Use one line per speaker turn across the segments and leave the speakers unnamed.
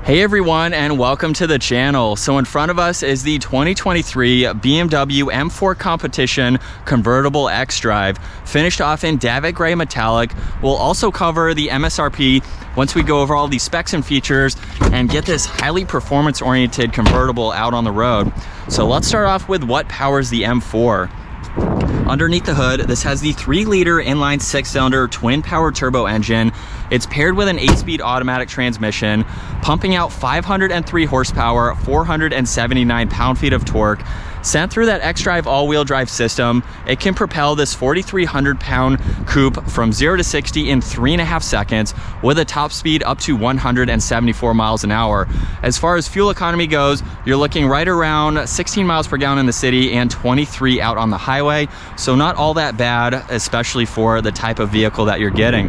Hey everyone, and welcome to the channel. So in front of us is the 2023 BMW M4 Competition Convertible xDrive, finished off in David Gray Metallic. We'll also cover the MSRP once we go over all the specs and features and get this highly performance-oriented convertible out on the road. So let's start off with what powers the M4. Underneath the hood, this has the 3-liter inline 6-cylinder twin power turbo engine. It's paired with an 8-speed automatic transmission, pumping out 503 horsepower, 479 pound-feet of torque. Sent through that xDrive all-wheel drive system, it can propel this 4,300-pound coupe from 0 to 60 in 3.5 seconds with a top speed up to 174 miles an hour. As far as fuel economy goes, you're looking right around 16 miles per gallon in the city and 23 out on the highway, so not all that bad, especially for the type of vehicle that you're getting.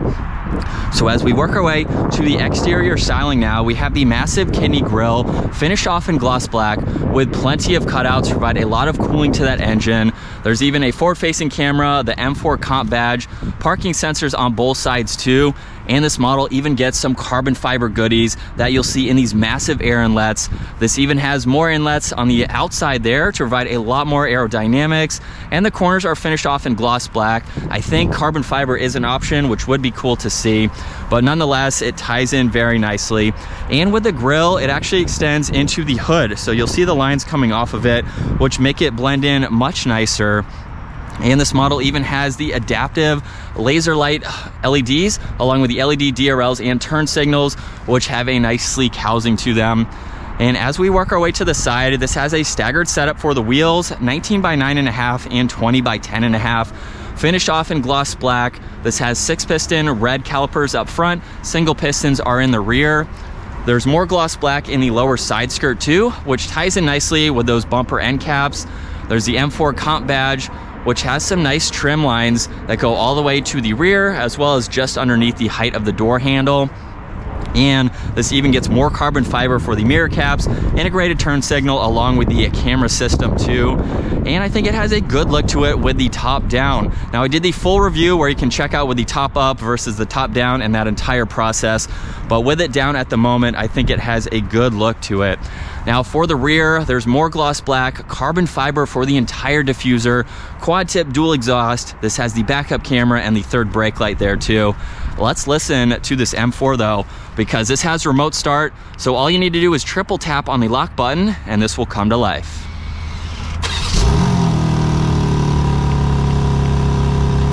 So as we work our way to the exterior styling now, we have the massive kidney grille finished off in gloss black with plenty of cutouts to provide a lot of cooling to that engine. There's even a forward-facing camera, the M4 comp badge, parking sensors on both sides too, and this model even gets some carbon fiber goodies that you'll see in these massive air inlets. This even has more inlets on the outside there to provide a lot more aerodynamics, and the corners are finished off in gloss black. I think carbon fiber is an option, which would be cool to see, but nonetheless, it ties in very nicely. And with the grille, it actually extends into the hood, so you'll see the lines coming off of it, which make it blend in much nicer. And this model even has the adaptive laser light LEDs along with the LED DRLs and turn signals, which have a nice sleek housing to them. And as we work our way to the side, this has a staggered setup for the wheels, 19 by 9.5 and 20 by 10.5. Finished off in gloss black. This has 6-piston red calipers up front, single pistons are in the rear. There's more gloss black in the lower side skirt too, which ties in nicely with those bumper end caps. There's the M4 comp badge, which has some nice trim lines that go all the way to the rear, as well as just underneath the height of the door handle. And this even gets more carbon fiber for the mirror caps, integrated turn signal along with the camera system too. And I think it has a good look to it with the top down. Now I did the full review where you can check out with the top up versus the top down and that entire process, but with it down at the moment, I think it has a good look to it. Now for the rear, there's more gloss black, carbon fiber for the entire diffuser, quad tip dual exhaust. This has the backup camera and the third brake light there too. Let's listen to this M4 though, because this has remote start, so all you need to do is triple tap on the lock button and this will come to life.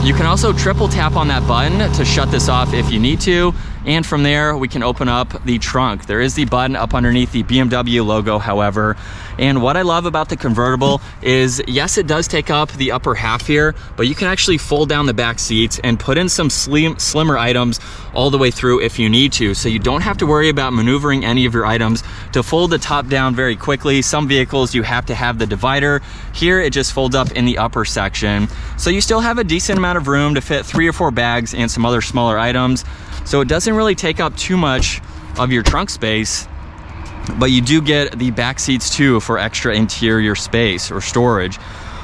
You can also triple tap on that button to shut this off if you need to, and from there we can open up the trunk. There is the button up underneath the BMW logo, however. And what I love about the convertible is, yes, it does take up the upper half here, but you can actually fold down the back seats and put in some slimmer items all the way through if you need to. So you don't have to worry about maneuvering any of your items to fold the top down very quickly. Some vehicles you have to have the divider. Here it just folds up in the upper section. So you still have a decent amount of room to fit 3 or 4 bags and some other smaller items. So it doesn't really take up too much of your trunk space, but you do get the back seats too for extra interior space or storage.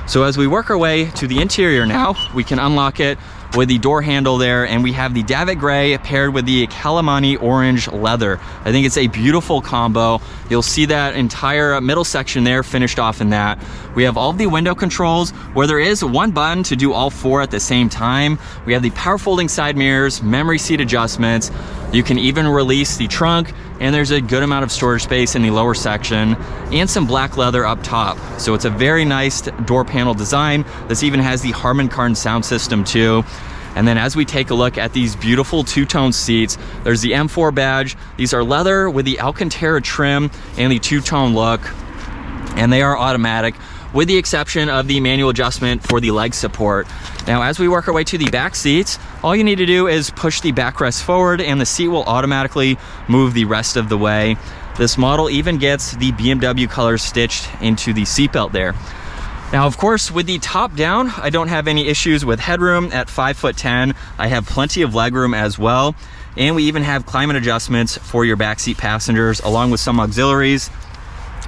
So as we work our way to the interior now, we can unlock it with the door handle there, and we have the David Gray paired with the Calamani orange leather. I think it's a beautiful combo. You'll see that entire middle section there finished off in that. We have all of the window controls where there is one button to do all 4 at the same time. We have the power folding side mirrors, memory seat adjustments. You can even release the trunk, and there's a good amount of storage space in the lower section and some black leather up top. So it's a very nice door panel design. This even has the Harman Kardon sound system too. And then as we take a look at these beautiful 2-tone seats, there's the M4 badge. These are leather with the Alcantara trim and the 2-tone look, and they are automatic with the exception of the manual adjustment for the leg support. Now as we work our way to the back seats, all you need to do is push the backrest forward and the seat will automatically move the rest of the way. This model even gets the BMW colors stitched into the seatbelt there. Now, of course, with the top down, I don't have any issues with headroom at 5'10". I have plenty of legroom as well. And we even have climate adjustments for your backseat passengers along with some auxiliaries.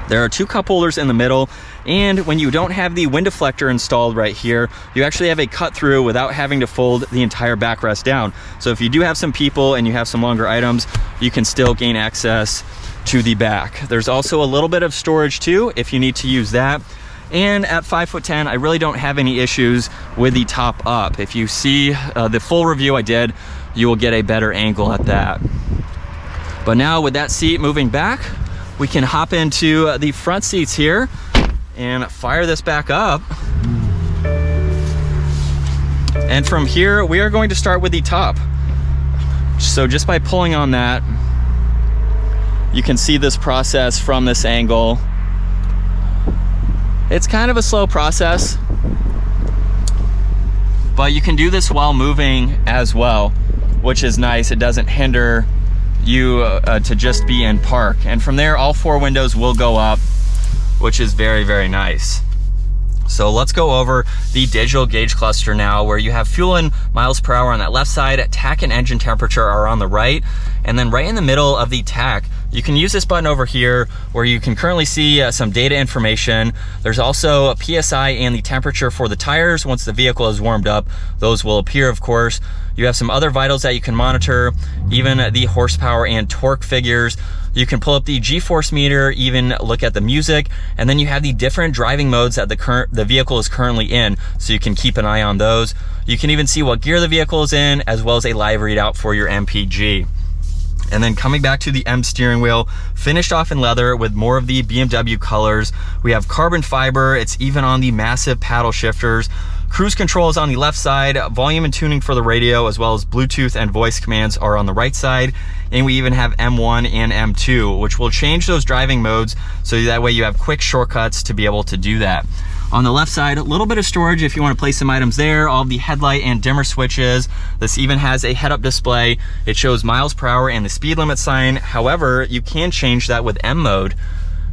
There are 2 cup holders in the middle, and when you don't have the wind deflector installed right here, you actually have a cut through without having to fold the entire backrest down. So if you do have some people and you have some longer items, you can still gain access to the back. There's also a little bit of storage too if you need to use that. And at 5'10", I really don't have any issues with the top up. If you see the full review I did, you will get a better angle at that. But now with that seat moving back, we can hop into the front seats here and fire this back up. And from here, we are going to start with the top. So just by pulling on that, you can see this process from this angle. It's kind of a slow process, but you can do this while moving as well, which is nice. It doesn't hinder you to just be in park. And from there, all 4 windows will go up, which is very, very nice. So let's go over the digital gauge cluster now, where you have fuel and miles per hour on that left side, tach and engine temperature are on the right, and then right in the middle of the tach, you can use this button over here where you can currently see some data information. There's also a PSI and the temperature for the tires. Once the vehicle is warmed up, those will appear, of course. You have some other vitals that you can monitor, even the horsepower and torque figures. You can pull up the G-force meter, even look at the music, and then you have the different driving modes that the vehicle is currently in, so you can keep an eye on those. You can even see what gear the vehicle is in, as well as a live readout for your MPG. And then coming back to the M steering wheel, finished off in leather with more of the BMW colors. We have carbon fiber, it's even on the massive paddle shifters. Cruise control is on the left side, volume and tuning for the radio, as well as Bluetooth and voice commands are on the right side. And we even have M1 and M2, which will change those driving modes, so that way you have quick shortcuts to be able to do that. On the left side, a little bit of storage if you want to place some items there, all of the headlight and dimmer switches. This even has a head-up display. It shows miles per hour and the speed limit sign. However, you can change that with M mode.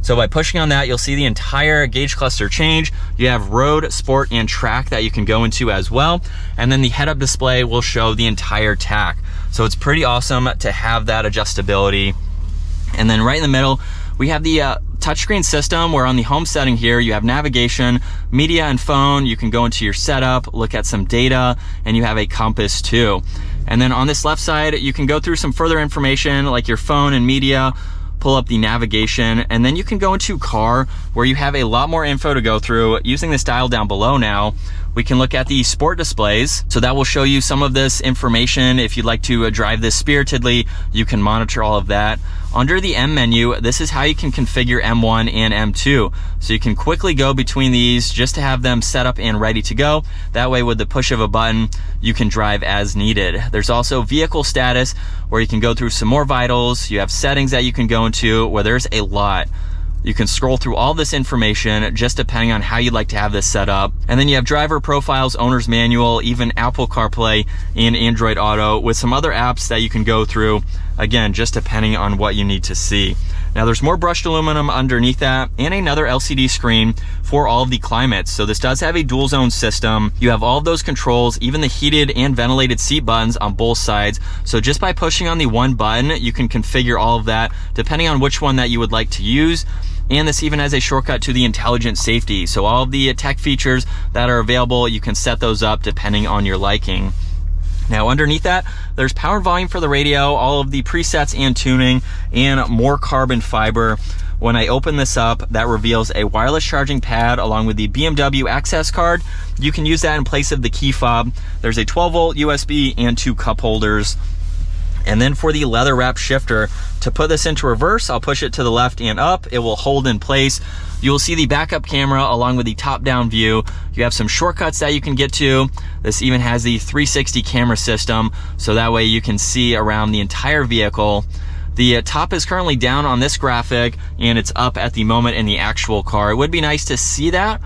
So by pushing on that, you'll see the entire gauge cluster change. You have road, sport, and track that you can go into as well. And then the head-up display will show the entire tach. So it's pretty awesome to have that adjustability. And then right in the middle, we have the touchscreen system, where on the home setting here, you have navigation, media, and phone. You can go into your setup, look at some data, and you have a compass too. And then on this left side, you can go through some further information like your phone and media, pull up the navigation, and then you can go into car, where you have a lot more info to go through. Using this dial down below now, we can look at the sport displays. So that will show you some of this information. If you'd like to drive this spiritedly, you can monitor all of that. Under the M menu, this is how you can configure M1 and M2. So you can quickly go between these just to have them set up and ready to go. That way, with the push of a button, you can drive as needed. There's also vehicle status, where you can go through some more vitals. You have settings that you can go into, where there's a lot. You can scroll through all this information just depending on how you'd like to have this set up. And then you have driver profiles, owner's manual, even Apple CarPlay and Android Auto, with some other apps that you can go through, again, just depending on what you need to see. Now there's more brushed aluminum underneath that, and another LCD screen for all of the climates. So this does have a dual zone system. You have all of those controls, even the heated and ventilated seat buttons on both sides. So just by pushing on the one button, you can configure all of that depending on which one that you would like to use. And this even has a shortcut to the intelligent safety. So all of the tech features that are available, you can set those up depending on your liking. Now underneath that, there's power and volume for the radio, all of the presets and tuning, and more carbon fiber. When I open this up, that reveals a wireless charging pad along with the BMW access card. You can use that in place of the key fob. There's a 12-volt USB and 2 cup holders. And then for the leather wrap shifter, to put this into reverse, I'll push it to the left and up. It will hold in place. You will see the backup camera along with the top-down view. You have some shortcuts that you can get to. This even has the 360 camera system, so that way you can see around the entire vehicle. The top is currently down on this graphic, and it's up at the moment in the actual car. It would be nice to see that,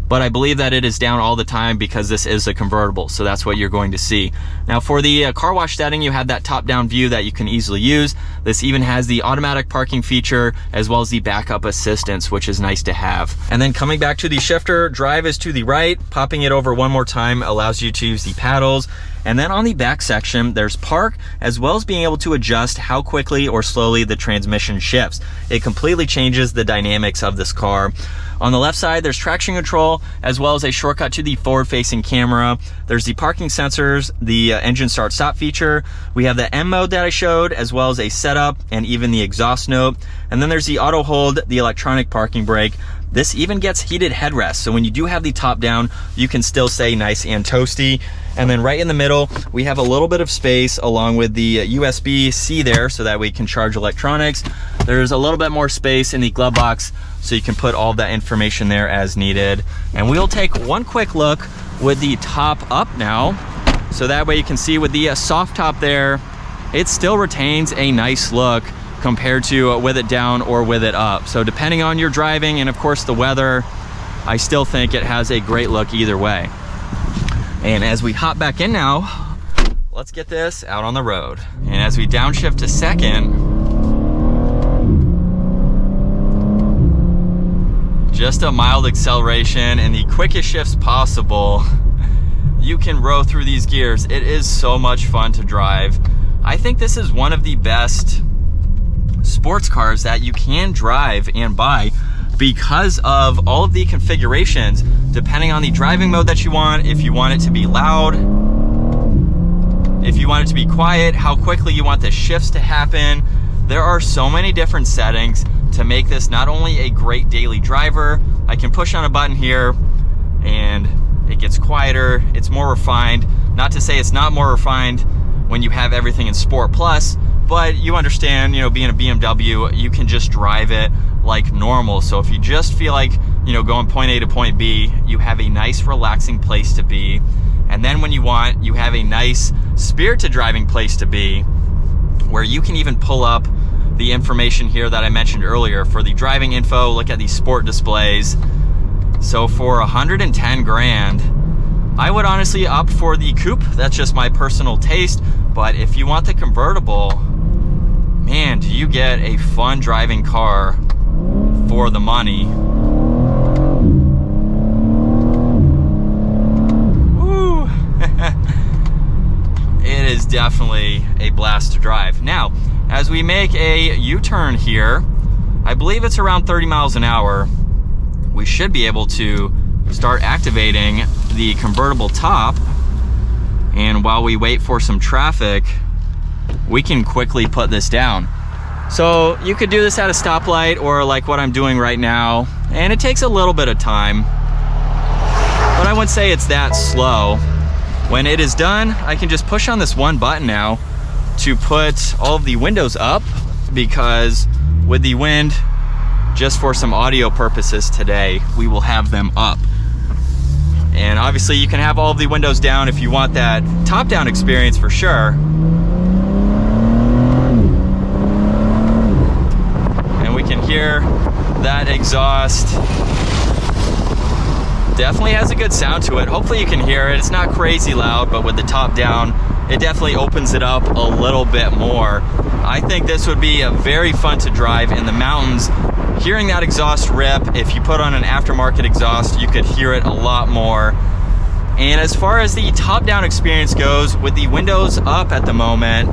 but I believe that it is down all the time because this is a convertible, so that's what you're going to see. Now for the car wash setting, you have that top-down view that you can easily use. This even has the automatic parking feature as well as the backup assistance, which is nice to have. And then coming back to the shifter, drive is to the right. Popping it over one more time allows you to use the paddles. And then on the back section, there's park, as well as being able to adjust how quickly or slowly the transmission shifts. It completely changes the dynamics of this car. On the left side, there's traction control, as well as a shortcut to the forward-facing camera. There's the parking sensors, the engine start-stop feature. We have the M mode that I showed, as well as a setup and even the exhaust note. And then there's the auto hold, the electronic parking brake. This even gets heated headrests, so when you do have the top down, you can still stay nice and toasty. And then right in the middle, we have a little bit of space along with the USB-C there, so that we can charge electronics. There's a little bit more space in the glove box, so you can put all that information there as needed. And we'll take one quick look with the top up now, so that way you can see with the soft top there, it still retains a nice look compared to with it down or with it up. So depending on your driving and of course the weather, I still think it has a great look either way. And as we hop back in now, let's get this out on the road. And as we downshift to second, just a mild acceleration and the quickest shifts possible. You can row through these gears. It is so much fun to drive. I think this is one of the best sports cars that you can drive and buy because of all of the configurations, depending on the driving mode that you want. If you want it to be loud, if you want it to be quiet, how quickly you want the shifts to happen. There are so many different settings to make this not only a great daily driver. I can push on a button here and it gets quieter, it's more refined. Not to say it's not more refined when you have everything in Sport Plus, but you understand, you know, being a BMW, you can just drive it like normal. So if you just feel like, you know, going point A to point B, you have a nice relaxing place to be. And then when you want, you have a nice spirited driving place to be, where you can even pull up the information here that I mentioned earlier for the driving info. Look at these sport displays. So for 110 grand, I would honestly opt for the coupe. That's just my personal taste. But if you want the convertible, man, do you get a fun driving car for the money. Woo! It is definitely a blast to drive. Now, as we make a U-turn here, I believe it's around 30 miles an hour, we should be able to start activating the convertible top. And while we wait for some traffic, we can quickly put this down. So you could do this at a stoplight or like what I'm doing right now, and it takes a little bit of time, but I wouldn't say it's that slow. When it is done, I can just push on this one button now to put all of the windows up, because with the wind, just for some audio purposes today, we will have them up. And obviously you can have all of the windows down if you want that top-down experience for sure. And we can hear that exhaust. Definitely has a good sound to it. Hopefully you can hear it. It's not crazy loud, but with the top down, it definitely opens it up a little bit more. I think this would be very fun to drive in the mountains. Hearing that exhaust rip, if you put on an aftermarket exhaust, you could hear it a lot more. And as far as the top-down experience goes, with the windows up at the moment,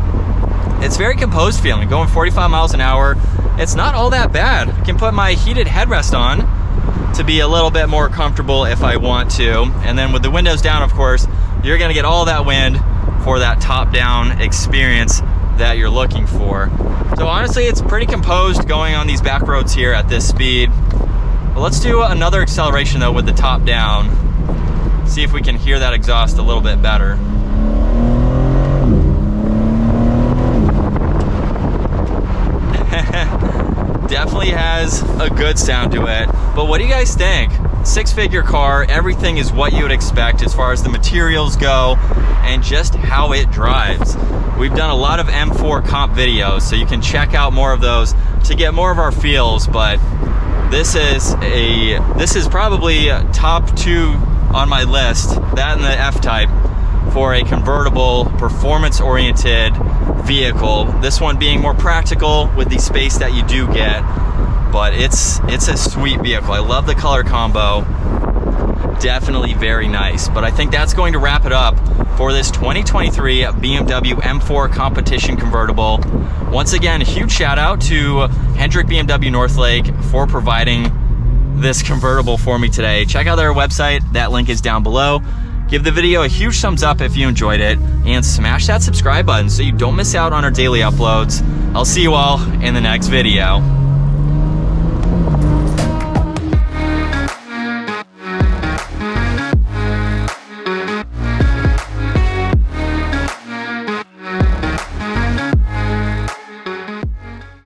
it's very composed feeling. Going 45 miles an hour, it's not all that bad. I can put my heated headrest on to be a little bit more comfortable if I want to. And then with the windows down, of course, you're gonna get all that wind for that top-down experience that you're looking for. So honestly, it's pretty composed going on these back roads here at this speed. But let's do another acceleration though with the top down. See if we can hear that exhaust a little bit better. Definitely has a good sound to it. But what do you guys think? Six-figure car, everything is what you would expect as far as the materials go and just how it drives. We've done a lot of M4 comp videos, so you can check out more of those to get more of our feels, but this is probably top 2 on my list, that and the F-Type, for a convertible, performance-oriented vehicle. This one being more practical with the space that you do get, but it's a sweet vehicle. I love the color combo. Definitely very nice. But I think that's going to wrap it up for this 2023 BMW M4 Competition Convertible. Once again, a huge shout out to Hendrick BMW Northlake for providing this convertible for me today. Check out their website, that link is down below. Give the video a huge thumbs up if you enjoyed it, and smash that subscribe button so you don't miss out on our daily uploads. I'll see you all in the next video.